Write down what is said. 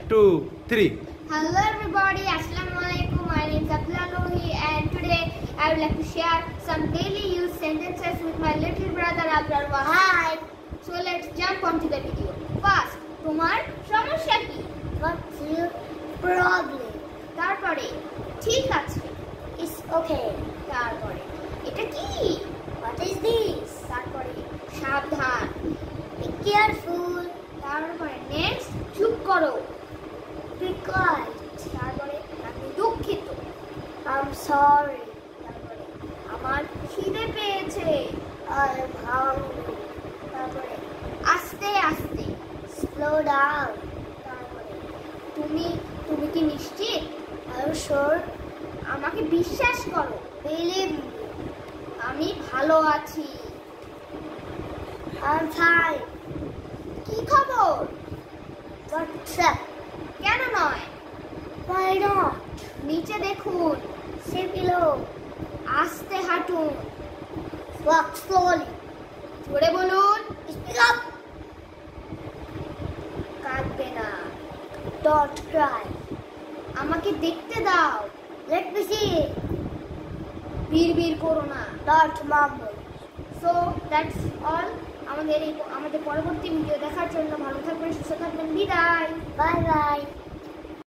2, 3. Hello everybody, Assalamualaikum. My name is Abdullah Lohi and today I would like to share some daily use sentences with my little brother Abrar. Hi. So let's jump onto the video. First, তোমার সমস্যা কি? What's your problem? তারপরে ঠিক আছে। It's okay. তারপরে এটা কি? What is this? তারপরে সাবধান। Be careful. তারপরে নেক্সট চুপ করো। Be quiet. তারপরে আমি দুঃখিত। I'm sorry. তারপরে আমার খিদে পেয়েছে। I am hungry. তারপরে আস্তে আস্তে। Slow down. তারপরে তুমি কি নিশ্চিত? Are you sure? আমাকে বিশ্বাস করো। Believe me. আমি ভালো আছি। I'm fine. কি খবর? What's up? কেন নয়? Why not? নিচে দেখুন। See below. আস্তে হাঁটুন। Walk slowly. জোরে বলুন। Speak up. কাঁদবে না। Don't cry. আমাকে দেখতে দাও। Let me see. বিড়বিড় করো না। Don't mumble. So that's all. আমাদের পরবর্তী ভিডিও দেখার জন্য ভালো থাকবেন, সুস্থ থাকবেন। বিদায়। Bye bye.